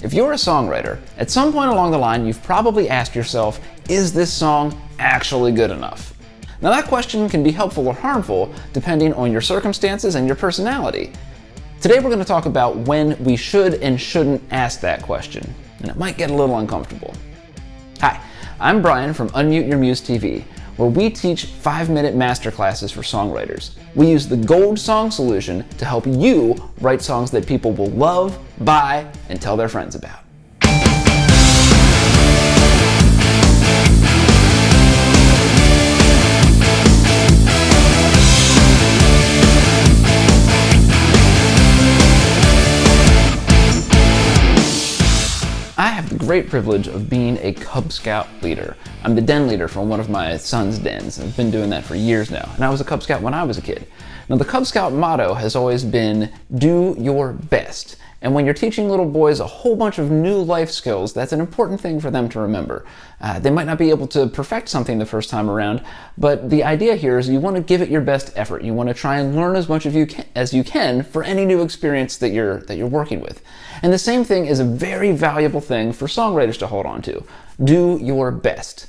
If you're a songwriter, at some point along the line you've probably asked yourself, is this song actually good enough? Now that question can be helpful or harmful depending on your circumstances and your personality. Today we're going to talk about when we should and shouldn't ask that question, and it might get a little uncomfortable. Hi, I'm Brian from Unmute Your Muse TV, where we teach 5-minute masterclasses for songwriters. We use the Gold Song Solution to help you write songs that people will love, buy, and tell their friends about. I have the great privilege of being a Cub Scout leader. I'm the den leader for one of my son's dens. I've been doing that for years now, and I was a Cub Scout when I was a kid. Now the Cub Scout motto has always been, do your best. And when you're teaching little boys a whole bunch of new life skills, that's an important thing for them to remember. They might not be able to perfect something the first time around, but the idea here is you want to give it your best effort. You want to try and learn as much as you can for any new experience that you're working with. And the same thing is a very valuable thing for songwriters to hold on to. Do your best.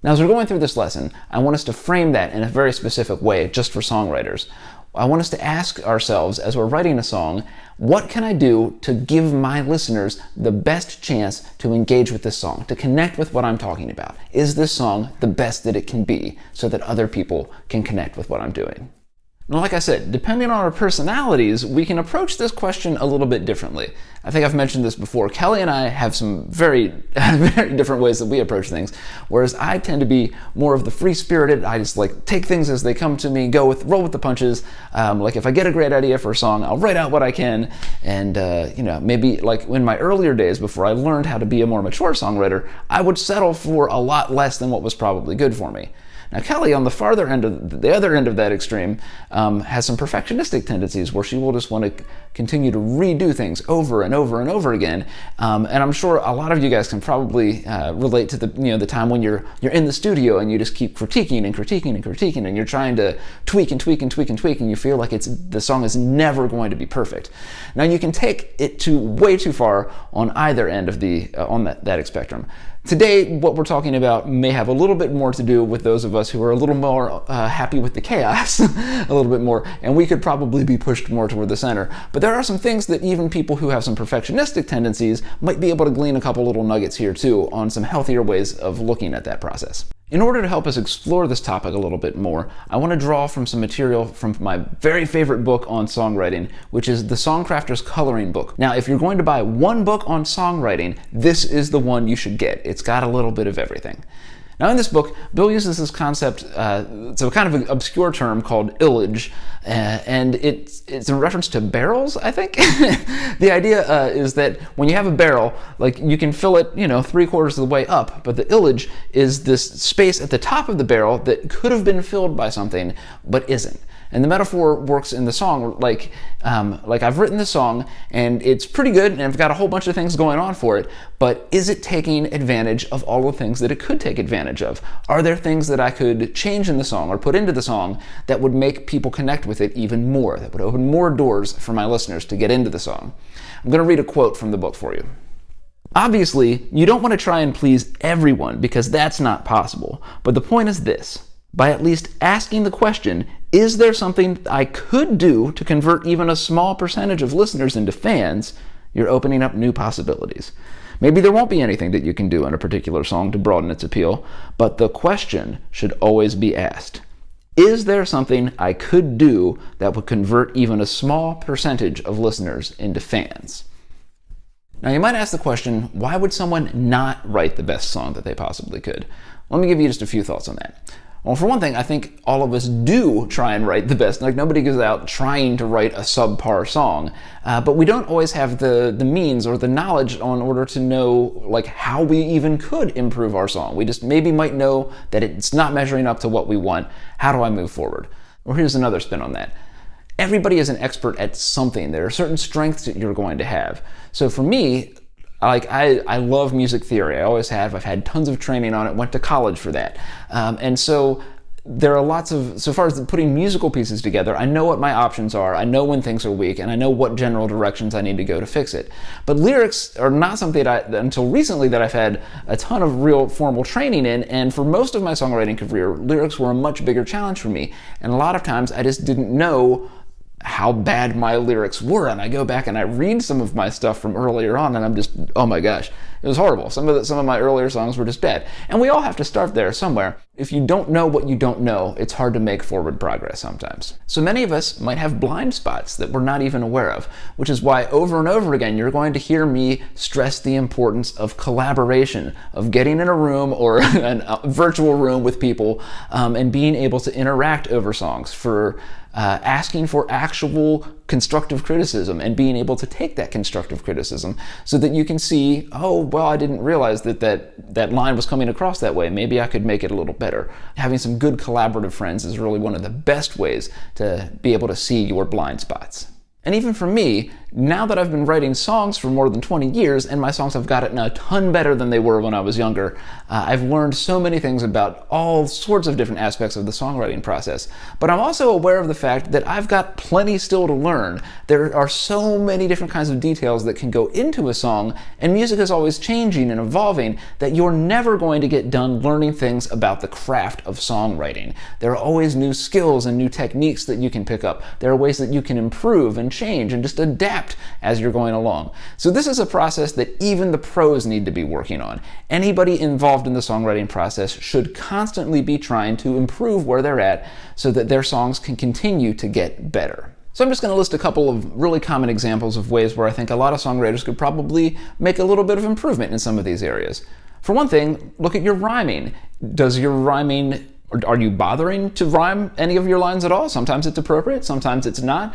Now, as we're going through this lesson, I want us to frame that in a very specific way just for songwriters. I want us to ask ourselves, as we're writing a song, what can I do to give my listeners the best chance to engage with this song, to connect with what I'm talking about? Is this song the best that it can be so that other people can connect with what I'm doing? Now, like I said, depending on our personalities, we can approach this question a little bit differently. I think I've mentioned this before. Kelly and I have some very different ways that we approach things, whereas I tend to be more of the free-spirited. I just like take things as they come to me, roll with the punches. Like if I get a great idea for a song, I'll write out what I can, and maybe like in my earlier days before I learned how to be a more mature songwriter, I would settle for a lot less than what was probably good for me. Now Kelly, on the other end of that extreme, has some perfectionistic tendencies where she will just want to continue to redo things over and over and over again. And I'm sure a lot of you guys can probably relate to the time when you're in the studio and you just keep critiquing and you're trying to tweak and you feel like the song is never going to be perfect. Now you can take it way too far on either end of that spectrum. Today, what we're talking about may have a little bit more to do with those of us who are a little more happy with the chaos, a little bit more, and we could probably be pushed more toward the center. But there are some things that even people who have some perfectionistic tendencies might be able to glean a couple little nuggets here too on some healthier ways of looking at that process. In order to help us explore this topic a little bit more, I want to draw from some material from my very favorite book on songwriting, which is the Songcrafter's Coloring Book. Now, if you're going to buy one book on songwriting, this is the one you should get. It's got a little bit of everything. Now in this book, Bill uses this concept, it's a kind of an obscure term called ullage, and it's in reference to barrels, I think. The idea is that when you have a barrel, like you can fill it, 3/4 of the way up, but the ullage is this space at the top of the barrel that could have been filled by something, but isn't. And the metaphor works in the song like I've written the song and it's pretty good and I've got a whole bunch of things going on for it, but is it taking advantage of all the things that it could take advantage of? Are there things that I could change in the song or put into the song that would make people connect with it even more, that would open more doors for my listeners to get into the song? I'm going to read a quote from the book for you. Obviously, you don't want to try and please everyone because that's not possible, but the point is this. By at least asking the question, is there something I could do to convert even a small percentage of listeners into fans, you're opening up new possibilities. Maybe there won't be anything that you can do in a particular song to broaden its appeal, but the question should always be asked. Is there something I could do that would convert even a small percentage of listeners into fans? Now you might ask the question, why would someone not write the best song that they possibly could? Let me give you just a few thoughts on that. Well, for one thing, I think all of us do try and write the best. Like nobody goes out trying to write a subpar song, but we don't always have the means or the knowledge in order to know like how we even could improve our song. We just maybe might know that it's not measuring up to what we want. How do I move forward? Or here's another spin on that. Everybody is an expert at something. There are certain strengths that you're going to have. So for me, I love music theory. I always have. I've had tons of training on it, went to college for that. And so there are lots of, so far as putting musical pieces together, I know what my options are, I know when things are weak, and I know what general directions I need to go to fix it. But lyrics are not something that until recently that I've had a ton of real formal training in, and for most of my songwriting career, lyrics were a much bigger challenge for me. And a lot of times I just didn't know how bad my lyrics were, and I go back and I read some of my stuff from earlier on, and I'm just, oh my gosh, it was horrible. Some of my earlier songs were just bad. And we all have to start there somewhere. If you don't know what you don't know, it's hard to make forward progress sometimes. So many of us might have blind spots that we're not even aware of, which is why over and over again you're going to hear me stress the importance of collaboration, of getting in a room or a virtual room with people and being able to interact over songs, for asking for actual constructive criticism and being able to take that constructive criticism so that you can see, oh, well, I didn't realize that line was coming across that way. Maybe I could make it a little better. Having some good collaborative friends is really one of the best ways to be able to see your blind spots. And even for me, now that I've been writing songs for more than 20 years, and my songs have gotten a ton better than they were when I was younger, I've learned so many things about all sorts of different aspects of the songwriting process. But I'm also aware of the fact that I've got plenty still to learn. There are so many different kinds of details that can go into a song, and music is always changing and evolving, that you're never going to get done learning things about the craft of songwriting. There are always new skills and new techniques that you can pick up. There are ways that you can improve and change and just adapt as you're going along. So this is a process that even the pros need to be working on. Anybody involved in the songwriting process should constantly be trying to improve where they're at so that their songs can continue to get better. So I'm just going to list a couple of really common examples of ways where I think a lot of songwriters could probably make a little bit of improvement in some of these areas. For one thing, look at your rhyming. Does your rhyming, are you bothering to rhyme any of your lines at all? Sometimes it's appropriate, sometimes it's not.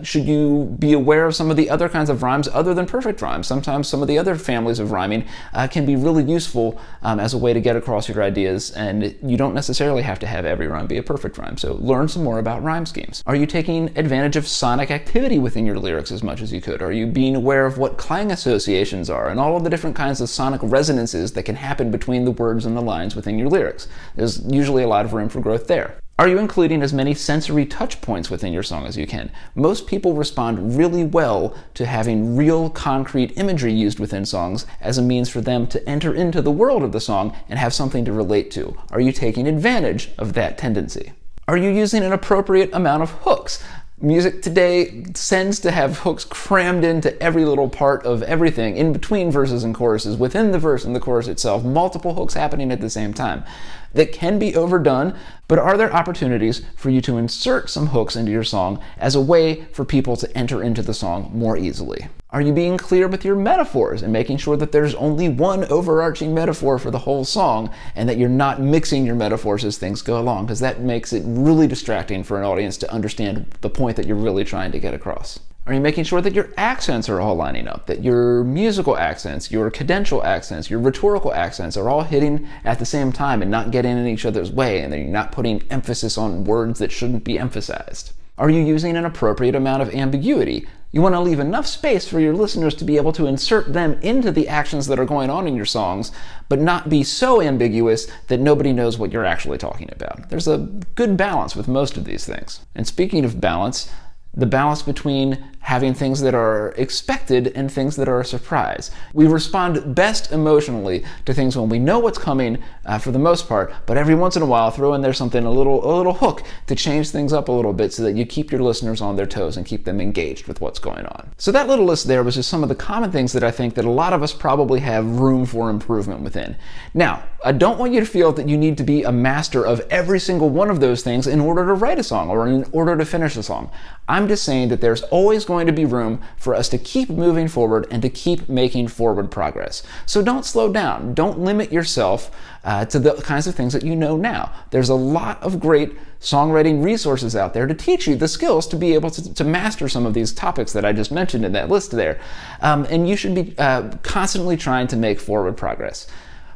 Should you be aware of some of the other kinds of rhymes other than perfect rhymes? Sometimes some of the other families of rhyming can be really useful as a way to get across your ideas, and you don't necessarily have to have every rhyme be a perfect rhyme. So learn some more about rhyme schemes. Are you taking advantage of sonic activity within your lyrics as much as you could? Are you being aware of what clang associations are and all of the different kinds of sonic resonances that can happen between the words and the lines within your lyrics? There's usually a lot of room for growth there. Are you including as many sensory touch points within your song as you can? Most people respond really well to having real concrete imagery used within songs as a means for them to enter into the world of the song and have something to relate to. Are you taking advantage of that tendency? Are you using an appropriate amount of hooks? Music today tends to have hooks crammed into every little part of everything, in between verses and choruses, within the verse and the chorus itself, multiple hooks happening at the same time. That can be overdone, but are there opportunities for you to insert some hooks into your song as a way for people to enter into the song more easily? Are you being clear with your metaphors and making sure that there's only one overarching metaphor for the whole song and that you're not mixing your metaphors as things go along? Because that makes it really distracting for an audience to understand the point that you're really trying to get across. Are you making sure that your accents are all lining up, that your musical accents, your cadential accents, your rhetorical accents are all hitting at the same time and not getting in each other's way, and that you're not putting emphasis on words that shouldn't be emphasized? Are you using an appropriate amount of ambiguity? You want to leave enough space for your listeners to be able to insert them into the actions that are going on in your songs, but not be so ambiguous that nobody knows what you're actually talking about. There's a good balance with most of these things. And speaking of balance, the balance between having things that are expected and things that are a surprise. We respond best emotionally to things when we know what's coming for the most part, but every once in a while throw in there something, a little hook to change things up a little bit so that you keep your listeners on their toes and keep them engaged with what's going on. So that little list there was just some of the common things that I think that a lot of us probably have room for improvement within. Now, I don't want you to feel that you need to be a master of every single one of those things in order to write a song or in order to finish a song. I'm just saying that there's always going to be room for us to keep moving forward and to keep making forward progress. So don't slow down. Don't limit yourself to the kinds of things that you know now. There's a lot of great songwriting resources out there to teach you the skills to be able to master some of these topics that I just mentioned in that list there. And you should be constantly trying to make forward progress.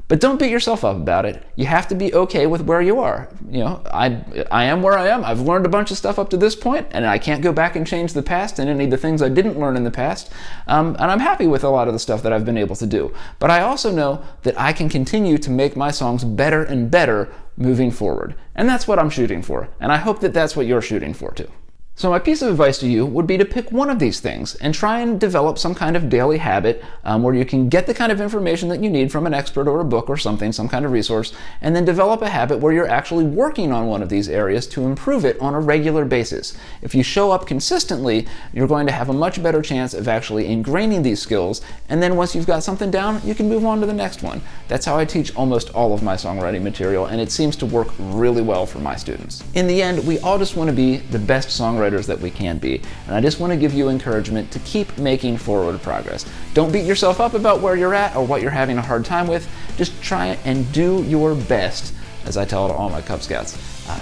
But don't beat yourself up about it. You have to be okay with where you are. You know, I am where I am. I've learned a bunch of stuff up to this point, and I can't go back and change the past and any of the things I didn't learn in the past. And I'm happy with a lot of the stuff that I've been able to do. But I also know that I can continue to make my songs better and better moving forward. And that's what I'm shooting for. And I hope that that's what you're shooting for too. So my piece of advice to you would be to pick one of these things and try and develop some kind of daily habit where you can get the kind of information that you need from an expert or a book or something, some kind of resource, and then develop a habit where you're actually working on one of these areas to improve it on a regular basis. If you show up consistently, you're going to have a much better chance of actually ingraining these skills, and then once you've got something down, you can move on to the next one. That's how I teach almost all of my songwriting material, and it seems to work really well for my students. In the end, we all just want to be the best songwriters that we can be, and I just want to give you encouragement to keep making forward progress. Don't beat yourself up about where you're at or what you're having a hard time with. Just try and do your best, as I tell to all my Cub Scouts.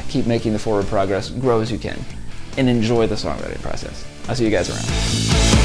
Keep making the forward progress, grow as you can, and enjoy the songwriting process. I'll see you guys around.